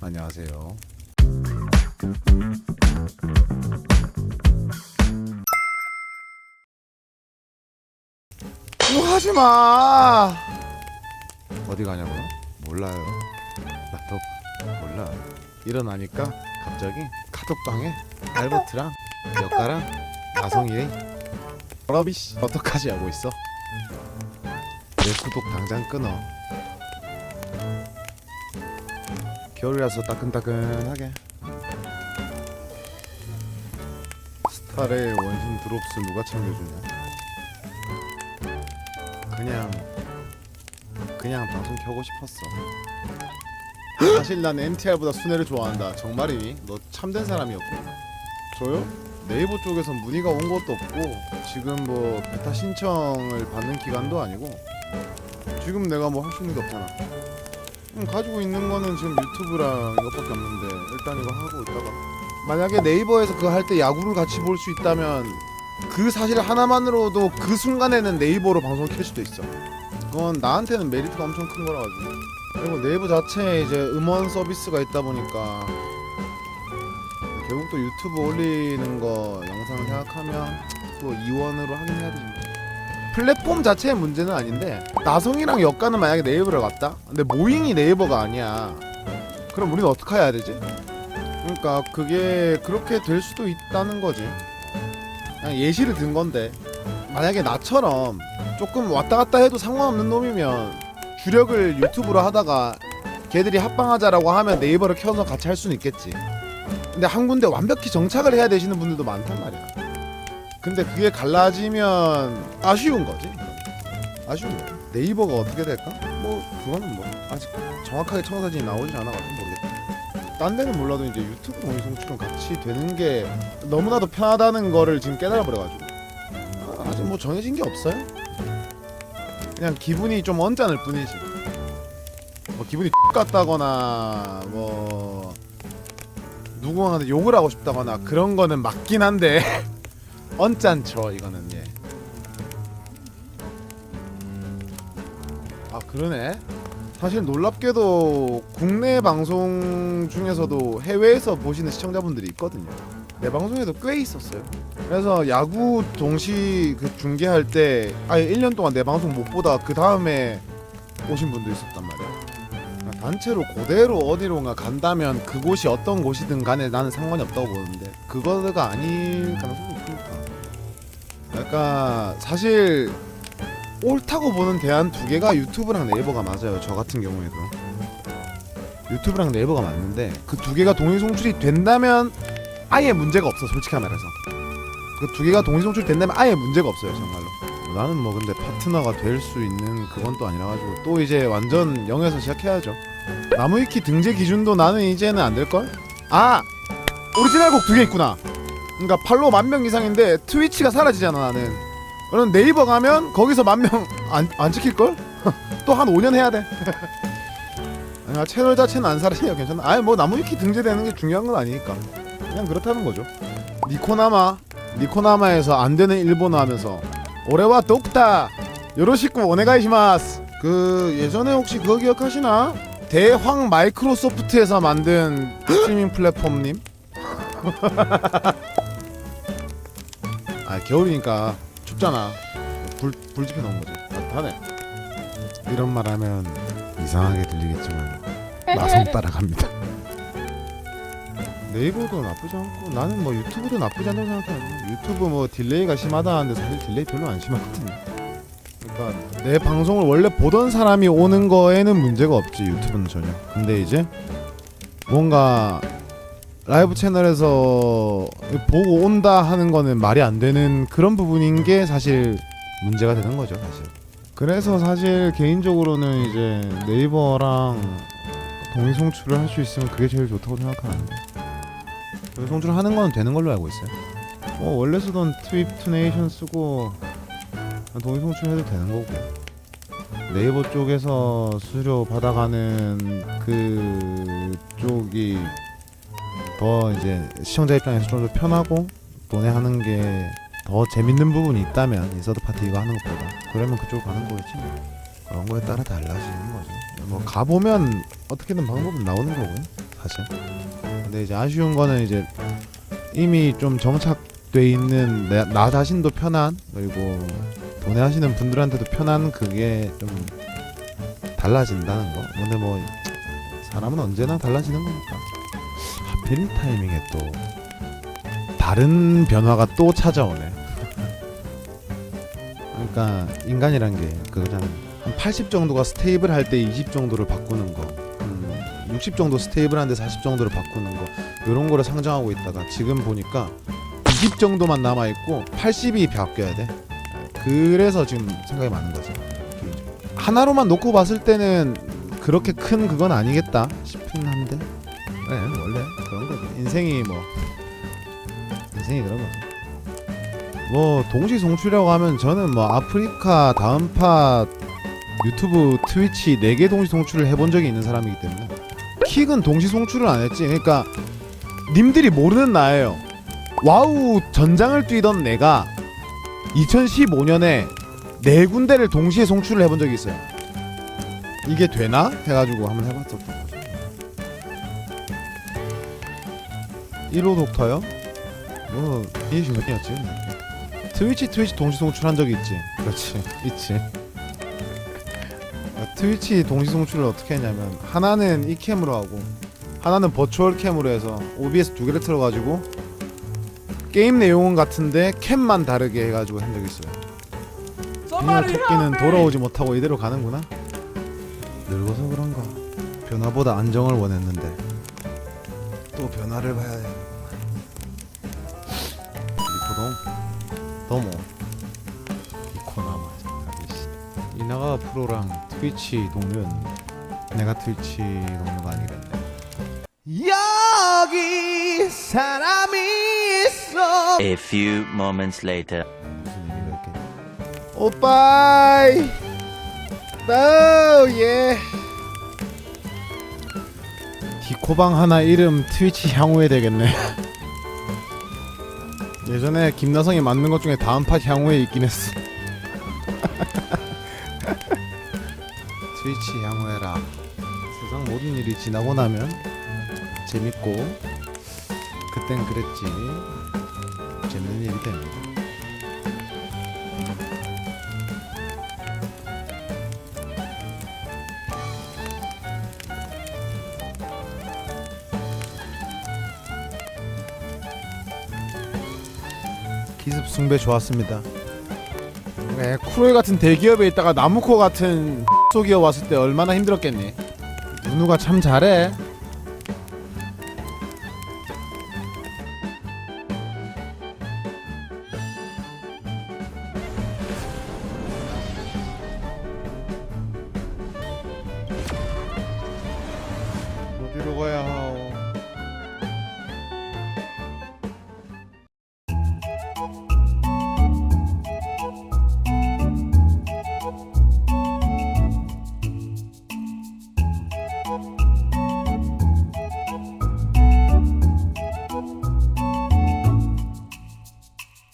안녕하세요. 뭐 하지마. 어디 가냐고요? 몰라요. 나도 몰라. 일어나니까 갑자기 카톡방에 알버트랑 여가랑 나성이의 러비씨 어떡하지 하고 있어. 내 구독 당장 끊어. 겨울이라서 따끈따끈하게. 스타의 원신 드롭스 누가 챙겨주냐. 그냥 방송 켜고 싶었어. 사실 난 NTR보다 순애를 좋아한다. 정말이니? 너 참된 사람이었구나. 저요? 네이버 쪽에서 문의가 온 것도 없고 지금 뭐 베타 신청을 받는 기간도 아니고 지금 내가 뭐 할 수 있는 게 없잖아. 가지고 있는 거는 지금 유튜브랑 이것밖에 없는데 일단 이거 하고 있다가 만약에 네이버에서 그거 할 때 야구를 같이 볼 수 있다면 그 사실 하나만으로도 그 순간에는 네이버로 방송을 켤 수도 있어. 그건 나한테는 메리트가 엄청 큰 거라 가지고. 그리고 네이버 자체에 이제 음원 서비스가 있다 보니까 결국 또 유튜브 올리는 거 영상 생각하면 또 이원으로 하긴 해야 되지. 플랫폼 자체의 문제는 아닌데 나성이랑 역가는 만약에 네이버를 갔다? 근데 모잉이 네이버가 아니야. 그럼 우리는 어떻게 해야 되지? 그러니까 그게 그렇게 될 수도 있다는 거지. 그냥 예시를 든 건데 만약에 나처럼 조금 왔다 갔다 해도 상관없는 놈이면 주력을 유튜브로 하다가 걔들이 합방하자라고 하면 네이버를 켜서 같이 할 수는 있겠지. 근데 한 군데 완벽히 정착을 해야 되시는 분들도 많단 말이야. 근데 그게 갈라지면 아쉬운 거지. 아쉬운 거지. 네이버가 어떻게 될까? 뭐 그거는 뭐 아직 정확하게 청사진이 나오진 않아가지고 모르겠다. 딴 데는 몰라도 이제 유튜브 동영상처럼 같이 되는 게 너무나도 편하다는 거를 지금 깨달아 버려가지고 아직 뭐 정해진 게 없어요. 그냥 기분이 좀 언짢을 뿐이지. 뭐 기분이 같다거나 뭐 누구한테 욕을 하고 싶다거나 그런 거는 맞긴 한데 언짢죠 이거는. 예. 아 그러네. 사실 놀랍게도 국내 방송 중에서도 해외에서 보시는 시청자분들이 있거든요. 내 방송에도 꽤 있었어요. 그래서 야구 동시 그 중계할 때 아예 1년 동안 내 방송 못 보다 그 다음에 오신 분도 있었단 말이야. 단체로 그대로 어디론가 간다면 그곳이 어떤 곳이든 간에 나는 상관이 없다고 보는데 그거가 아닐 가능성이 있으니까. 그러니까 사실 옳다고 보는 대안 두 개가 유튜브랑 네이버가 맞아요. 저 같은 경우에도 유튜브랑 네이버가 맞는데 그 두 개가 동시 송출이 된다면 아예 문제가 없어. 솔직히 말해서 그 두 개가 동시 송출이 된다면 아예 문제가 없어요 정말로. 나는 뭐 근데 파트너가 될 수 있는 그건 또 아니라 가지고 또 이제 완전 0에서 시작해야죠. 나무위키 등재 기준도 나는 이제는 안 될걸? 아! 오리지널 곡 두 개 있구나. 그러니까 팔로우 10,000명 이상인데 트위치가 사라지잖아 나는. 그럼 네이버 가면 거기서 10,000명 안 찍힐걸? 또 한 5년 해야 돼. 아니, 채널 자체는 안 사라지니까 괜찮아. 아니 뭐 나무위키 등재되는 게 중요한 건 아니니까 그냥 그렇다는 거죠. 니코나마에서 안 되는 일본어 하면서 오레와 독타 요로시쿠 오네가이시마스. 그 예전에 혹시 그거 기억하시나? 대황 마이크로소프트에서 만든 스트리밍 플랫폼님. 아 겨울이니까 춥잖아. 불 지펴 놓은 거지. 따뜻하네. 이런 말 하면 이상하게 들리겠지만 나성 따라갑니다. 네이버도 나쁘지 않고 나는 뭐 유튜브도 나쁘지 않다고 생각해요. 유튜브 뭐 딜레이가 심하다 하는데 사실 딜레이 별로 안 심하거든요. 그러니까 내 방송을 원래 보던 사람이 오는 거에는 문제가 없지 유튜브는 전혀. 근데 이제 뭔가 라이브 채널에서 보고 온다 하는 거는 말이 안 되는 그런 부분인 게 사실 문제가 되는 거죠 사실. 그래서 사실 개인적으로는 이제 네이버랑 동의 송출을 할 수 있으면 그게 제일 좋다고 생각하는데 동의 송출을 하는 건 되는 걸로 알고 있어요. 원래 쓰던 트윕투네이션 쓰고 동의 송출해도 되는 거고 네이버 쪽에서 수수료 받아가는 그쪽이 더 이제 시청자 입장에서 좀 더 편하고 돈에 하는 게 더 재밌는 부분이 있다면 인서드 파티 이거 하는 것보다 그러면 그쪽으로 가는 거겠지. 그런 거에 따라 달라지는 거죠. 뭐 가보면 어떻게든 방법은 나오는 거고요. 사실. 근데 이제 아쉬운 거는 이제 이미 좀 정착돼 있는 나 자신도 편한, 그리고 도내하시는 분들한테도 편한 그게 좀 달라진다는 거. 근데 뭐 사람은 언제나 달라지는 거니까. 하필 타이밍에 또 다른 변화가 또 찾아오네. 그러니까 인간이란 게 그거잖아. 한 80 정도가 스테이블 할 때 20 정도를 바꾸는 거, 60 정도 스테이블한데 40 정도를 바꾸는 거, 이런 거를 상정하고 있다가 지금 보니까 20 정도만 남아 있고 80이 바뀌어야 돼. 그래서 지금 생각이 많은 거죠. 하나로만 놓고 봤을 때는 그렇게 큰 그건 아니겠다 싶긴 한데, 네, 원래 그런 거지. 인생이 그런 거지. 뭐 동시 송출이라고 하면 저는 뭐 아프리카 다음 팟 유튜브 트위치 4개 동시 송출을 해본 적이 있는 사람이기 때문에. 킥은 동시 송출은 안 했지. 그러니까 님들이 모르는 나예요. 와우 전장을 뛰던 내가 2015년에 4군데를 동시에 송출을 해본 적이 있어요. 이게 되나? 해가지고 한번 해봤었던 거죠. 1호 독터요? 뭐 이슈 몇 개였지? 트위치 동시 송출한 적이 있지. 그렇지, 있지. 트위치 동시 송출을 어떻게 했냐면, 하나는 이 캠으로 하고 하나는 버추얼 캠으로 해서 OBS 2개를 틀어가지고 게임 내용은 같은데 캠만 다르게 해가지고 한 적이 있어요. 토끼는 돌아오지 못하고 이대로 가는구나. 늙어서 그런가. 변화보다 안정을 원했는데 또 변화를 봐야 돼. 이코동 너무 이코나마 이나가 프로랑 트위치 동료는 내가 트위치 동료가 아니겠네. 여기 사람이 있어. A few moments later. 무슨 얘기가 있겠냐. 오빠이 예. 디코방 하나 이름 트위치 향후에 되겠네. 예전에 김나성이 만든 것 중에 다음 팟 향후에 있긴 했어. 트위치 향후에라. 세상 모든 일이 지나고 나면 재밌고, 그땐 그랬지. 재밌는 일이 됩니다. 기습 숭배 좋았습니다. 네, 쿠로이 같은 대기업에 있다가 나무코 같은 소기업 왔을 때 얼마나 힘들었겠니. 누누가 참 잘해. 어디로 가야 하오.